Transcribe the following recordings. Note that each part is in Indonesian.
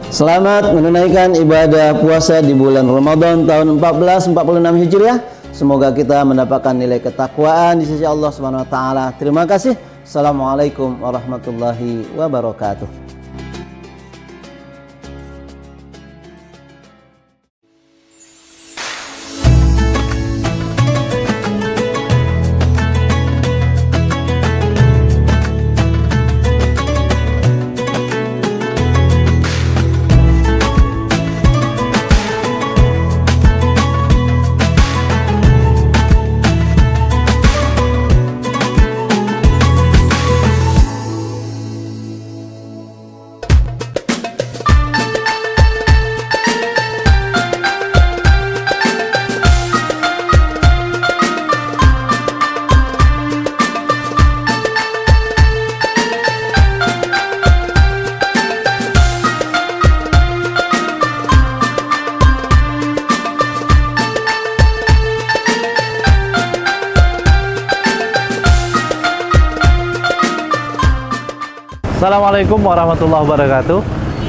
Selamat menunaikan ibadah puasa di bulan Ramadan tahun 1446 Hijriah. Semoga kita mendapatkan nilai ketakwaan di sisi Allah Subhanahu wa taala. Terima kasih. Assalamualaikum warahmatullahi wabarakatuh. Assalamualaikum warahmatullahi wabarakatuh.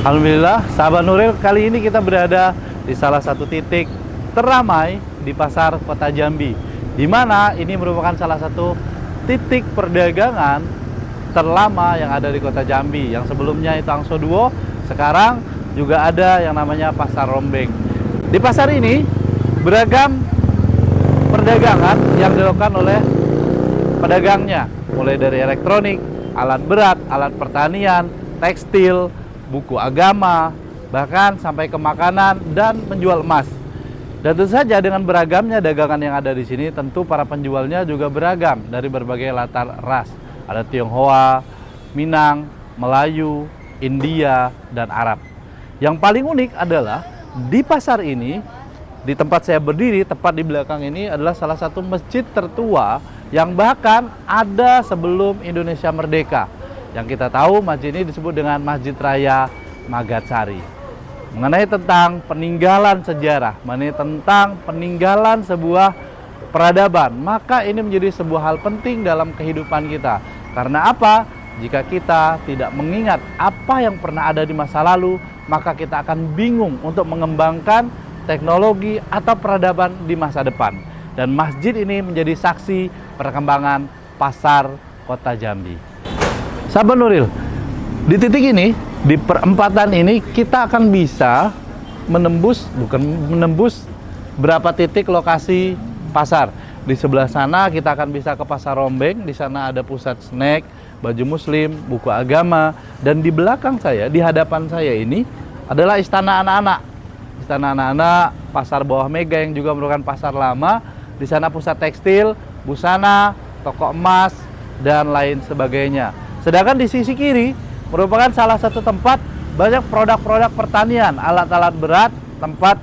Alhamdulillah, sahabat Nuril, kali ini kita berada di salah satu titik teramai di pasar Kota Jambi, di mana ini merupakan salah satu titik perdagangan terlama yang ada di Kota Jambi. Yang sebelumnya itu Angso Duo, sekarang juga ada yang namanya Pasar Rombeng. Di pasar ini beragam perdagangan yang dilakukan oleh pedagangnya, mulai dari elektronik, alat berat, alat pertanian, tekstil, buku agama, bahkan sampai ke makanan dan menjual emas. Dan tentu saja dengan beragamnya dagangan yang ada di sini, tentu para penjualnya juga beragam dari berbagai latar ras. Ada Tionghoa, Minang, Melayu, India, dan Arab. Yang paling unik adalah di pasar ini, di tempat saya berdiri, tepat di belakang ini adalah salah satu masjid tertua yang bahkan ada sebelum Indonesia merdeka. Yang kita tahu masjid ini disebut dengan Masjid Raya Magatsari. Mengenai tentang peninggalan sejarah, mengenai tentang peninggalan sebuah peradaban, maka ini menjadi sebuah hal penting dalam kehidupan kita. Karena apa? Jika kita tidak mengingat apa yang pernah ada di masa lalu, maka kita akan bingung untuk mengembangkan teknologi atau peradaban di masa depan. Dan masjid ini menjadi saksi perkembangan pasar Kota Jambi. Sahabat Nuril, di titik ini, di perempatan ini, kita akan bisa menembus berapa titik lokasi pasar. Di sebelah sana kita akan bisa ke Pasar Rombeng, di sana ada pusat snack, baju muslim, buku agama, dan di belakang saya, di hadapan saya ini adalah Istana Anak-anak. Istana Anak-anak, Pasar Bawah Mega yang juga merupakan pasar lama. Di sana pusat tekstil, busana, toko emas, dan lain sebagainya. Sedangkan di sisi kiri merupakan salah satu tempat banyak produk-produk pertanian, alat-alat berat, tempat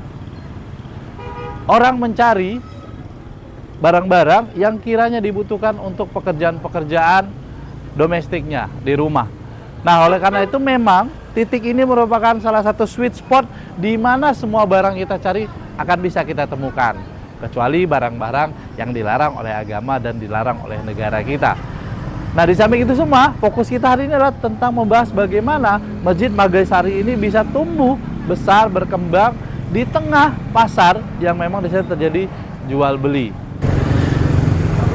orang mencari barang-barang yang kiranya dibutuhkan untuk pekerjaan-pekerjaan domestiknya di rumah. Nah, oleh karena itu memang titik ini merupakan salah satu sweet spot di mana semua barang kita cari akan bisa kita temukan, kecuali barang-barang yang dilarang oleh agama dan dilarang oleh negara kita. Nah, di samping itu semua, fokus kita hari ini adalah tentang membahas bagaimana Masjid Magatsari ini bisa tumbuh besar, berkembang di tengah pasar yang memang di sana terjadi jual beli.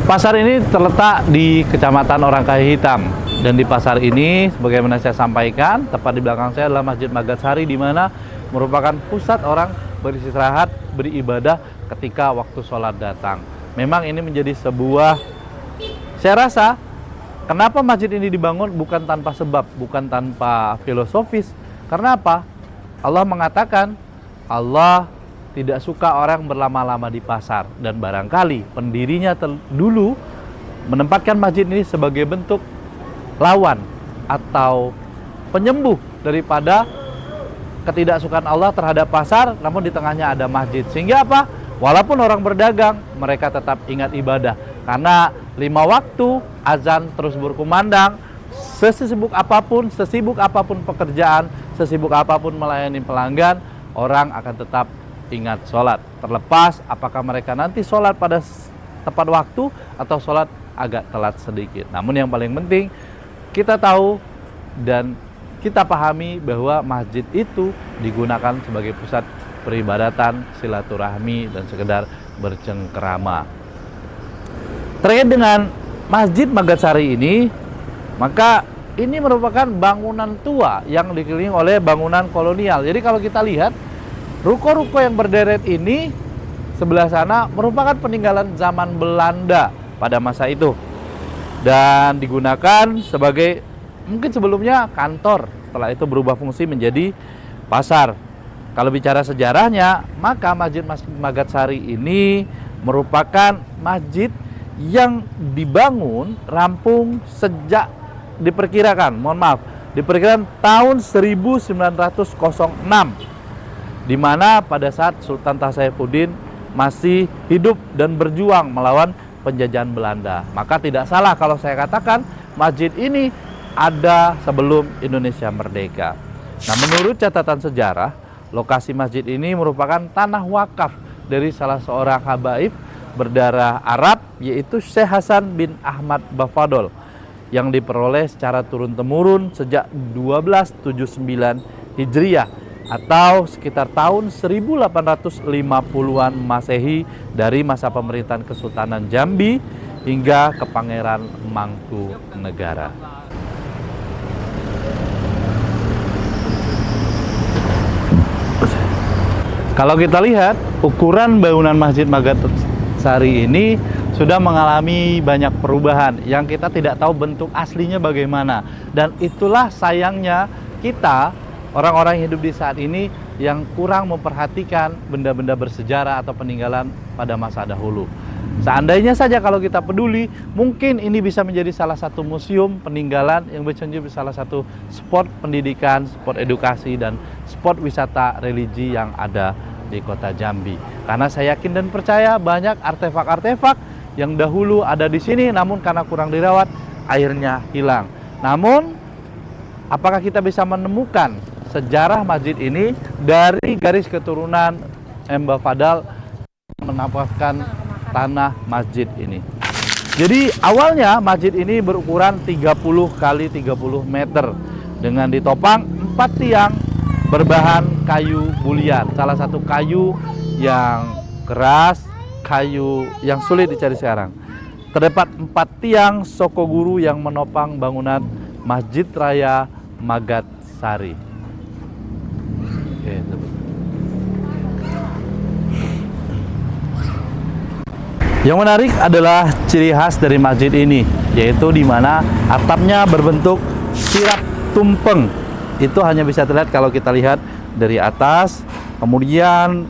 Pasar ini terletak di Kecamatan Orangkaya Hitam, dan di pasar ini, sebagaimana saya sampaikan, tepat di belakang saya adalah Masjid Magatsari, di mana merupakan pusat orang beristirahat, beribadah ketika waktu sholat datang. Memang ini menjadi sebuah, saya rasa, kenapa masjid ini dibangun bukan tanpa sebab, bukan tanpa filosofis. Karena apa? Allah mengatakan, Allah tidak suka orang berlama-lama di pasar. Dan barangkali pendirinya dulu menempatkan masjid ini sebagai bentuk lawan atau penyembuh daripada ketidaksukaan Allah terhadap pasar, namun di tengahnya ada masjid. Sehingga apa? Walaupun orang berdagang, mereka tetap ingat ibadah. Karena 5 waktu azan terus berkumandang, sesibuk apapun pekerjaan, sesibuk apapun melayani pelanggan, orang akan tetap ingat sholat. Terlepas apakah mereka nanti sholat pada tepat waktu atau sholat agak telat sedikit. Namun yang paling penting, kita tahu dan kita pahami bahwa masjid itu digunakan sebagai pusat peribadatan, silaturahmi, dan sekedar bercengkerama. Terkait dengan Masjid Magatsari ini, maka ini merupakan bangunan tua yang dikelilingi oleh bangunan kolonial. Jadi kalau kita lihat, ruko-ruko yang berderet ini sebelah sana merupakan peninggalan zaman Belanda pada masa itu. Dan digunakan sebagai, mungkin sebelumnya kantor, setelah itu berubah fungsi menjadi pasar. Kalau bicara sejarahnya, maka Masjid Magatsari ini merupakan masjid yang dibangun rampung sejak diperkirakan tahun 1906, di mana pada saat Sultan Tasaifuddin masih hidup dan berjuang melawan penjajahan Belanda. Maka tidak salah kalau saya katakan masjid ini ada sebelum Indonesia merdeka. Nah, menurut catatan sejarah, lokasi masjid ini merupakan tanah wakaf dari salah seorang habaib berdarah Arab, yaitu Syekh Hasan bin Ahmad Bafadol, yang diperoleh secara turun-temurun sejak 1279 Hijriah atau sekitar tahun 1850-an Masehi, dari masa pemerintahan Kesultanan Jambi hingga Kepangeran Mangkunegara. Kalau kita lihat, ukuran bangunan Masjid Magatsari ini sudah mengalami banyak perubahan yang kita tidak tahu bentuk aslinya bagaimana. Dan itulah sayangnya kita, orang-orang yang hidup di saat ini, yang kurang memperhatikan benda-benda bersejarah atau peninggalan pada masa dahulu. Seandainya saja kalau kita peduli, mungkin ini bisa menjadi salah satu museum peninggalan yang bisa menjadi salah satu spot pendidikan, spot edukasi, dan spot wisata religi yang ada di kota Jambi. Karena saya yakin dan percaya banyak artefak-artefak yang dahulu ada di sini, namun karena kurang dirawat, akhirnya hilang. Namun, apakah kita bisa menemukan sejarah masjid ini dari garis keturunan Mbah Fadal menampakkan tanah masjid ini? Jadi awalnya masjid ini berukuran 30 kali 30 meter dengan ditopang 4 tiang berbahan kayu bulian. Salah satu kayu yang keras, kayu yang sulit dicari sekarang. Terdapat 4 tiang sokoguru yang menopang bangunan Masjid Raya Magatsari. Yang menarik adalah ciri khas dari masjid ini, yaitu di mana atapnya berbentuk sirap tumpeng. Itu hanya bisa terlihat kalau kita lihat dari atas. Kemudian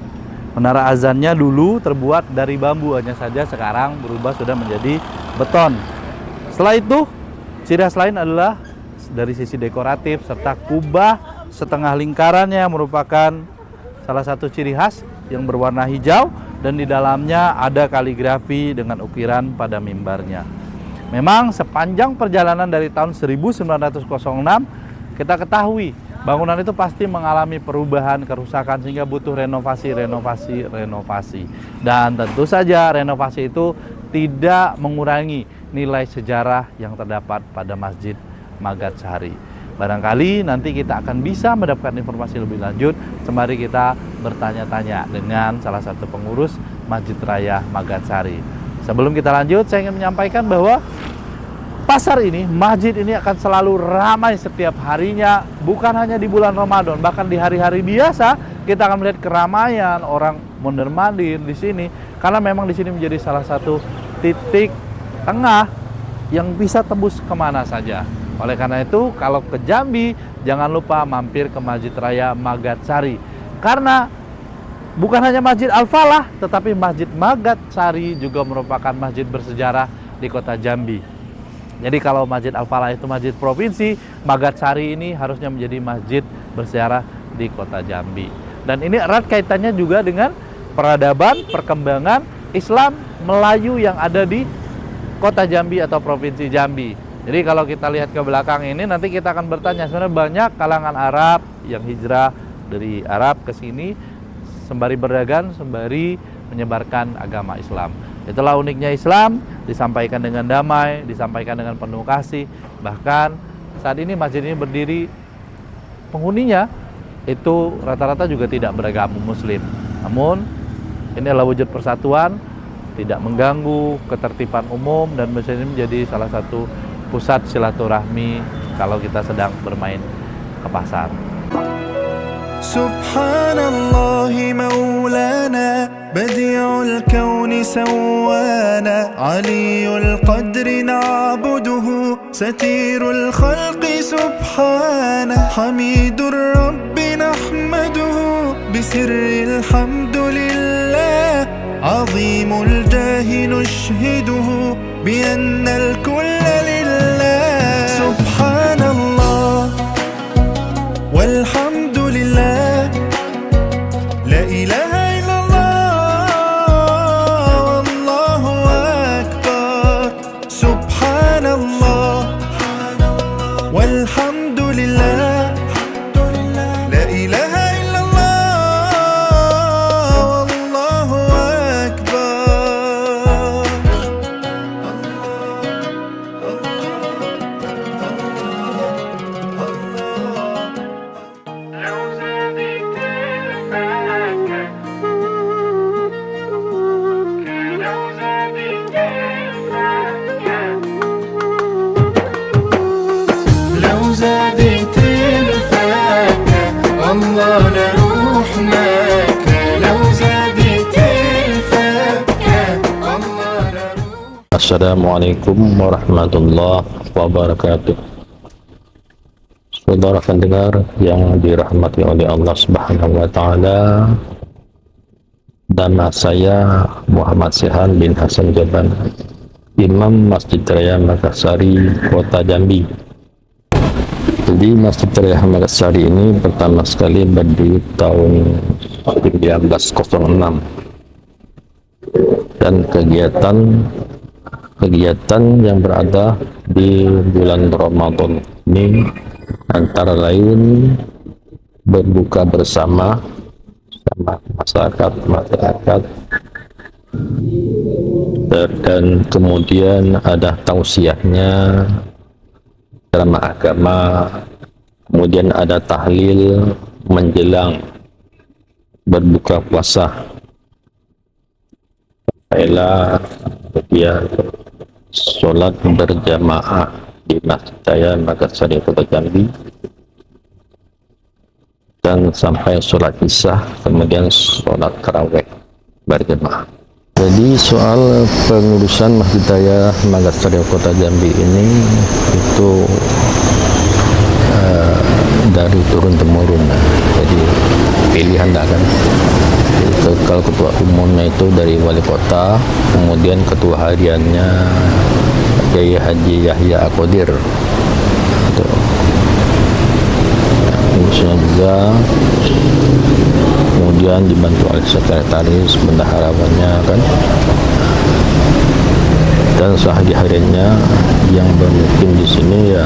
menara azannya dulu terbuat dari bambu, hanya saja sekarang berubah sudah menjadi beton. Setelah itu, ciri khas lain adalah dari sisi dekoratif serta kubah setengah lingkarannya merupakan salah satu ciri khas yang berwarna hijau, dan di dalamnya ada kaligrafi dengan ukiran pada mimbarnya. Memang sepanjang perjalanan dari tahun 1906 kita ketahui bangunan itu pasti mengalami perubahan, kerusakan, sehingga butuh renovasi. Dan tentu saja renovasi itu tidak mengurangi nilai sejarah yang terdapat pada Masjid Magatsari. Barangkali nanti kita akan bisa mendapatkan informasi lebih lanjut sembari kita bertanya-tanya dengan salah satu pengurus Masjid Raya Magatsari. Sebelum kita lanjut, saya ingin menyampaikan bahwa pasar ini, masjid ini akan selalu ramai setiap harinya, bukan hanya di bulan Ramadan, bahkan di hari-hari biasa kita akan melihat keramaian orang mondar-mandir di sini, karena memang di sini menjadi salah satu titik tengah yang bisa tembus kemana saja. Oleh karena itu, kalau ke Jambi, jangan lupa mampir ke Masjid Raya Magatsari, karena bukan hanya Masjid Al-Falah, tetapi Masjid Magatsari juga merupakan masjid bersejarah di kota Jambi. Jadi kalau Masjid Al-Falah itu masjid provinsi, Magatsari ini harusnya menjadi masjid bersejarah di kota Jambi. Dan ini erat kaitannya juga dengan peradaban, perkembangan Islam Melayu yang ada di kota Jambi atau provinsi Jambi. Jadi kalau kita lihat ke belakang ini, nanti kita akan bertanya, sebenarnya banyak kalangan Arab yang hijrah dari Arab ke sini sembari berdagang, sembari menyebarkan agama Islam. Itulah uniknya Islam, disampaikan dengan damai, disampaikan dengan penuh kasih. Bahkan saat ini masjid ini berdiri penghuninya itu rata-rata juga tidak beragama Muslim. Namun ini adalah wujud persatuan, tidak mengganggu ketertiban umum, dan ini menjadi salah satu pusat silaturahmi kalau kita sedang bermain ke pasar. Subhanallah maulana badi'ul kauni sawana aliyul qadri na'buduhu satirul khalqi subhana hamidur rabbi nahmaduhu bisirril hamdulillah azimul jahi nushhiduhu biannal kulla lillah subhanallah walhamdulillah la ilaha illallah wallahu akbar subhanallah walhamdulillah la ilaha illallah wallahu akbar. لو زادت الفاكهة الله نروح معك لو زادت الفاكهة الله نروح. Assalamualaikum warahmatullahi wabarakatuh. Saudara pendengar yang dirahmati oleh Allah Subhanahu wa taala, nama saya Muhammad Sehan bin Hasan Jaban, Imam Masjid Raya Makassari, Kota Jambi. Jadi Masjid Raya Makassari ini pertama sekali berdiri tahun 1906, dan kegiatan yang berada di bulan Ramadan ini antara lain berbuka bersama masyarakat dan kemudian ada tausiahnya dalam agama, kemudian ada tahlil menjelang berbuka puasa, kemudian sholat berjamaah di Masjid Raya Makassari Kota Jambi, dan sampai sholat isya, kemudian sholat tarawih berjamaah. Jadi soal pengurusan Masjid Raya Makassari Kota Jambi ini itu dari turun temurun, jadi pilihan dah kan. Kalau ketua umumnya itu dari wali kota, kemudian ketua hariannya Kiai Haji Yahya Aqodir, itu pengurusnya juga, kemudian dibantu oleh sekretaris bendaharawannya kan, dan sehari-harinya yang bermukim di sini ya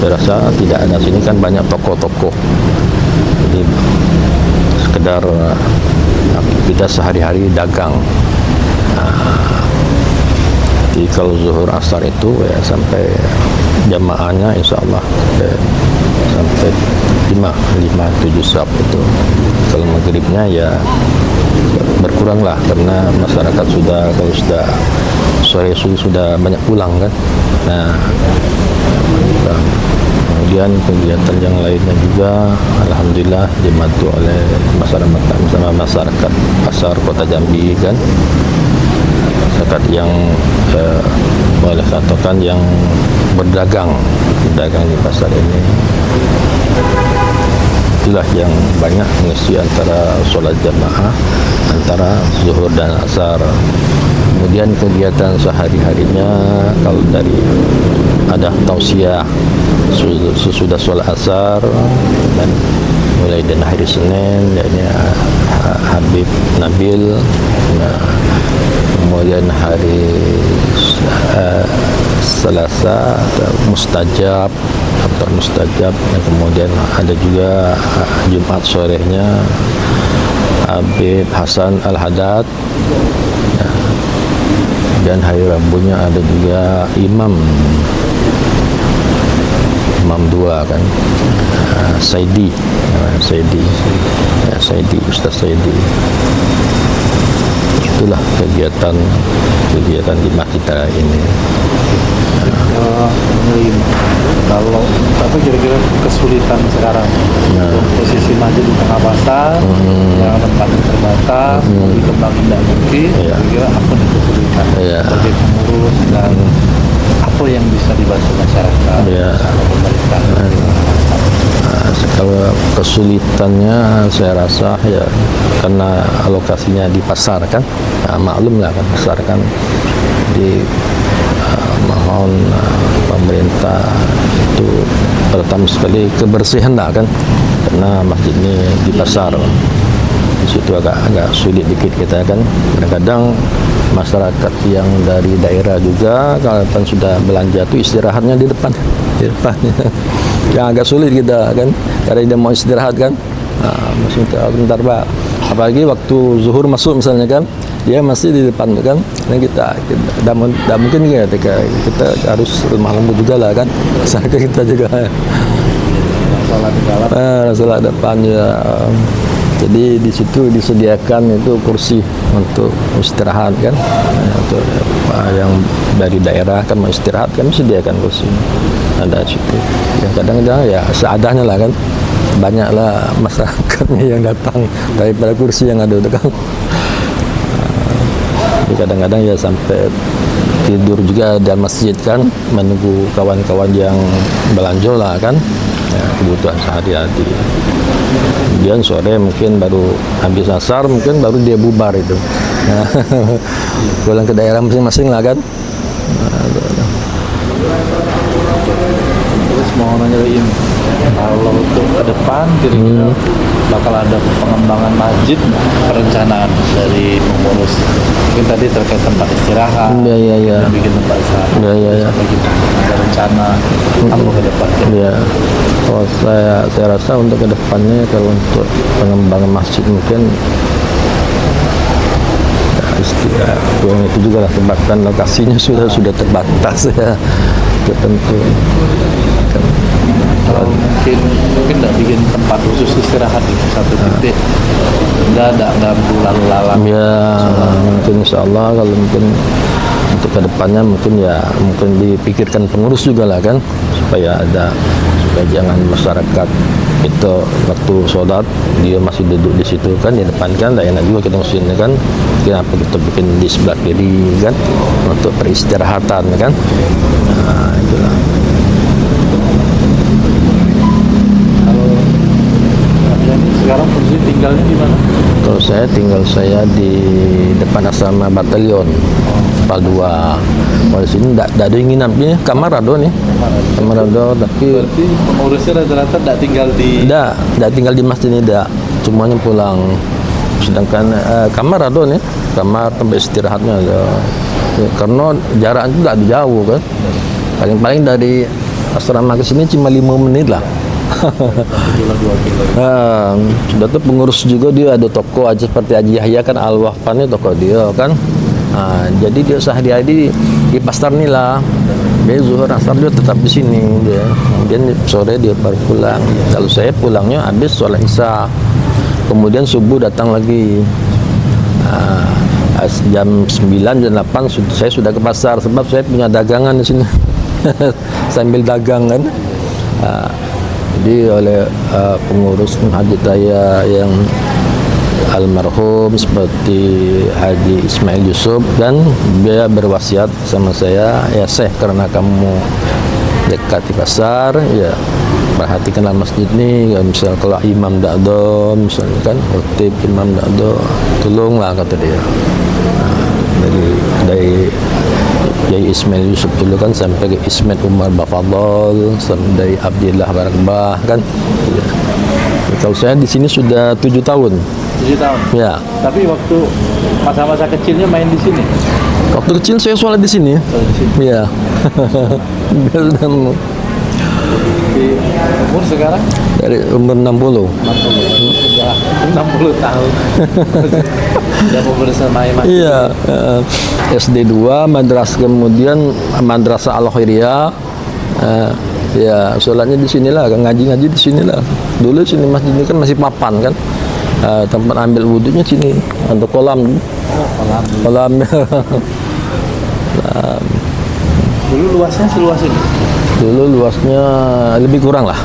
terasa tidak ada. Sini kan banyak toko-toko, jadi sekedar aktivitas sehari-hari dagang. Jadi kalau zuhur asar itu ya sampai jamaahnya insya Allah sampai 5-7 sab itu. Kalau maghribnya ya berkurang lah, karena masyarakat kalau sudah sore sudah banyak pulang kan. Nah, kemudian kegiatan yang lainnya juga alhamdulillah dibantu oleh masyarakat pasar Kota Jambi kan, masyarakat yang boleh katakan yang berdagang di pasar ini. Itulah yang banyak mengisi antara sholat jamaah antara zuhur dan asar. Kemudian kegiatan sehari-harinya kalau dari ada tausiah sesudah sholat asar, dan mulai dan hari Senin yakni Habib Nabil, kemudian hari Selasa mustajab atau mustajab, dan kemudian ada juga Jumat sorenya Habib Hasan Al-Haddad, dan hari Rabunya ada juga Imam imam dua kan, Saidi, Saidi, Ustaz Saidi. Itulah kegiatan di masjid ini. Kalau tapi kira-kira kesulitan sekarang posisi masjid di tengah pasar, yang tempatnya terbatas, dikembangin tidak mungkin, kira-kira apa nih kesulitan sebagai pengurus dan apa yang bisa dibantu masyarakat atau pemerintah? Kalau kesulitannya saya rasa ya karena alokasinya di pasar kan, maklum lah kan pasar kan, di mohon pemerintah itu pertama sekali kebersihan lah kan, karena masjid ini di pasar, di situ agak sulit dikit kita kan. Kadang-kadang masyarakat yang dari daerah juga kalau sudah belanja tuh istirahatnya di depan yang agak sulit kita kan, karena dia mau istirahat kan, masih bentar Pak, apalagi waktu zuhur masuk misalnya kan, dia masih di depan kan, dan kita tidak mungkin ya, kita harus lemah lembut juga lah kan, masyarakat kita juga salah depannya. Jadi di situ disediakan itu kursi untuk istirahat kan, untuk yang dari daerah kan mau istirahat kan disediakan kursi ada situ. Yang kadang-kadang ya seadanya lah kan, banyaklah masyarakatnya yang datang daripada kursi yang ada itu kan. Kadang-kadang ya sampai tidur juga di masjid kan, menunggu kawan-kawan yang belanja lah kan, ya, kebutuhan sehari-hari. Kemudian sore mungkin baru habis asar, mungkin baru dia bubar itu. Pulang ke daerah masing-masing lah kan. Terus mau nanya lagi, kalau untuk ke depan kira-kira bakal ada pengembangan masjid, perencanaan dari pengurus? Mungkin tadi terkait tempat istirahat, bikin tempat istirahat, ada rencana apa ke depan? Ya, kalau saya rasa untuk kedepannya kalau untuk pengembangan masjid mungkin yang itu juga lah, tempatan lokasinya sudah terbatas ya, tentu. Kalau mungkin tidak bikin tempat khusus istirahat di satu titik, nggak ganggu lalu lalang. Ya, mungkin insya Allah kalau mungkin untuk kedepannya mungkin dipikirkan pengurus juga lah kan, supaya jangan masyarakat itu waktu sholat dia masih duduk di situ kan, di depan kan, tidak enak juga kita sini kan. Kenapa kita bikin di sebelah kiri kan, untuk peristirahatan kan. Nah, itulah. Sekarang posisi tinggalnya di mana? Kalau saya di depan asrama batalion Pal 2. Kalau di sini tidak ada yang nginapnya, kamar ada nih. Kamar ada, tapi berarti pengurusnya rata-rata tidak tinggal di? Tidak tinggal di masjid ini, tidak. Semuanya pulang. Sedangkan kamar ada nih, kamar tempat istirahatnya ada. Ya, karena jarak itu tidak jauh kan. Paling-paling dari asrama ke sini cuma 5 menit lah. Sudah tuh pengurus juga, dia ada toko aja seperti Haji Yahya kan, Al-Wahfan toko dia kan. Jadi dia sehari-hari di pasar nih lah. Dia zuhur asar dia tetap di sini dia. Kemudian sore dia baru pulang. Kalau saya pulangnya habis sholat isya. Kemudian subuh datang lagi. Jam 9 jam 8 saya sudah ke pasar, sebab saya punya dagangan di sini. Sambil dagang kan. Jadi oleh pengurus Masjid Raya yang almarhum seperti Haji Ismail Yusuf, dan dia berwasiat sama saya, ya Syekh, karena kamu dekat di pasar, ya perhatikanlah masjid ini. Misal kalau imam tak ada, misalnya kan khotib imam tak ada, tolonglah kata dia. Dari Yai Ismail Yusuf dulu kan sampai ke Ismail Umar Bafadol, sampai Abdillah Barakbah kan. Ya. Kalau saya di sini sudah 7 tahun. 7 tahun. Ya. Tapi waktu masa-masa kecilnya main di sini? Waktu kecil saya sholat di sini. Iya. Di umur sekarang? Dari umur 60. Sudah 60 tahun. Sudah membersamai masjid. Iya. SD 2, madrasah, kemudian madrasah Al-Khairiyah. Ya, sholatnya di sinilah, ngaji-ngaji di sinilah. Dulu sini masjid ini kan masih papan kan. Tempat ambil wudhunya sini, untuk kolam. Kolam. Dulu luasnya seluas ini. Dulu luasnya lebih kurang lah.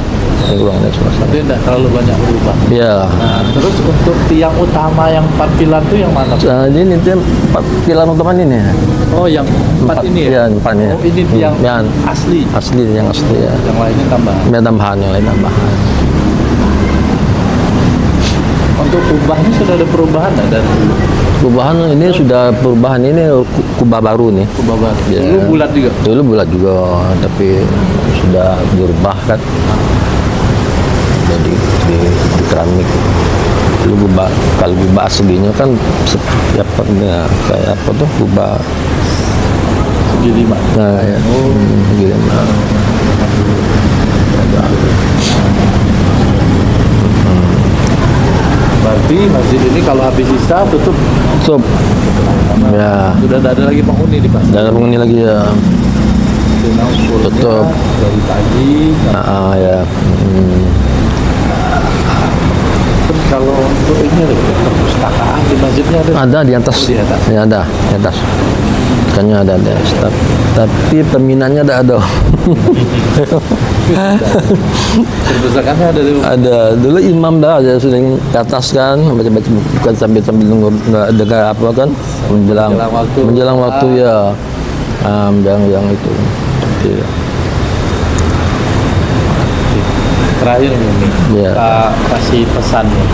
Lebih kurang dari suasana. Tapi tidak terlalu banyak berubah. Ya. Nah, terus untuk tiang utama yang 4 pilar itu yang mana? Ini dia 4 pilar utama ini. Oh, yang 4 ini ya? Ya, 4 Oh, ini tiang yang asli. asli, yang asli ya. Yang lainnya tambahan. Ya, tambahan, yang lain tambahan. Untuk kubahnya sudah ada perubahan nggak dari dulu? Perubahan ini sudah perubahan ini kubah baru nih. Kubah baru. Ya. Dulu bulat juga. Dulu bulat juga, tapi sudah dirubah kan. Jadi di keramik. Dulu kubah, kalau kubah aslinya kan kayak apa tuh kubah. Segi 5. Nah, ya. Segi 5. Berarti masjid ini kalau habis isya tutup. Sup. Ya. Sudah tidak ada lagi penghuni di pasar. Dan penghuni lagi ya. Tutup. Dari pagi. Ya. Terus kalau untuk ini ada perpustakaan di masjidnya ada. Ada di atas. Di atas. Ya, ada di atas. Kayaknya ada. Tapi peminatnya tidak ada. Perpustakaannya ada di Ada dulu imam dah aja sering ke atas kan baca-baca bukan sambil nunggu dengar apa kan menjelang waktu ya yang itu. Iya. terakhir ini Iya. kita kasih pesan nih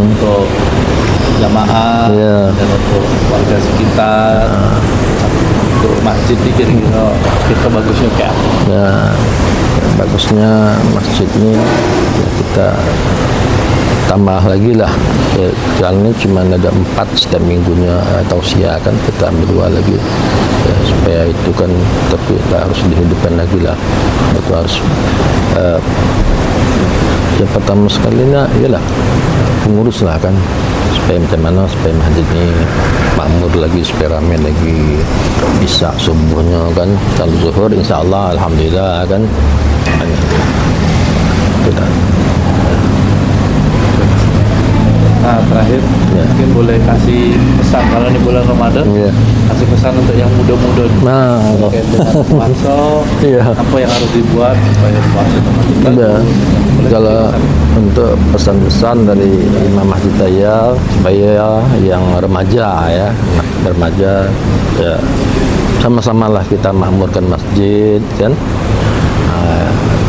untuk jamaah Iya. dan untuk warga sekitar untuk masjid ini kira-kira kita bagusnya kayak apa? Ya, bagusnya masjid ini ya kita tambah lagi lah. Jalannya cuma ada 4 setiap minggunya tausiah kan, kita ambil 2 lagi ya, supaya itu kan tapi kita harus dihidupkan lagi lah. Itu harus yang pertama sekalinya ialah pengurus lah kan, supaya macam mana supaya masjid ini makmur lagi, supaya ramai lagi, bisa subuhnya kan kalau zuhur insyaallah alhamdulillah kan. Sudah. Nah terakhir Ya. mungkin boleh kasih pesan kalau ini bulan Ramadan Ya. kasih pesan untuk yang muda-muda nih. Nah, Terkait dengan puasa Iya. apa yang harus dibuat supaya puasa teman-teman. Ada. Kalau untuk pesan-pesan dari Imam Masjid Daya supaya yang remaja ya, ya sama-samalah kita makmurkan masjid kan.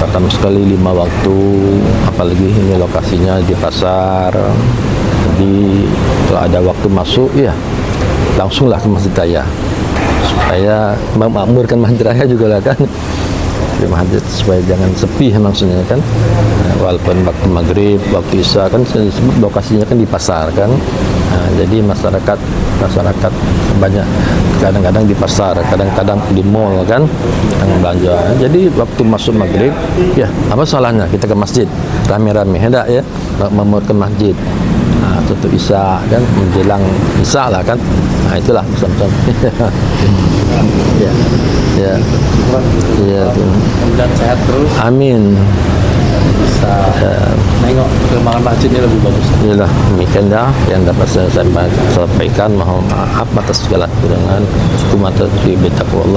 Pertama sekali 5 waktu, apalagi ini lokasinya di pasar. Jadi kalau ada waktu masuk ya langsunglah ke Masjid Raya supaya memakmurkan Masjid Raya juga lah kan, di masjid supaya jangan sepi maksudnya kan. Walaupun waktu maghrib, waktu isya kan disebut lokasinya kan di pasar kan. Jadi masyarakat banyak kadang-kadang di pasar, kadang-kadang di mall kan yang belanja. Jadi waktu masuk maghrib ya apa salahnya kita ke masjid rame-rame hendak ya memakmurkan masjid. Tutup isya kan menjelang isya lah kan. Itulah pesan-pesan. Ya. Ya. Ya. Mudah-mudahan sehat terus, Amin. bisa nengok perkembangan masjidnya lebih bagus. Inilah demikian dah yang dapat saya sampaikan. Mohon maaf atas segala kekurangan.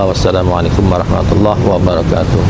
Wassalamualaikum warahmatullahi wabarakatuh.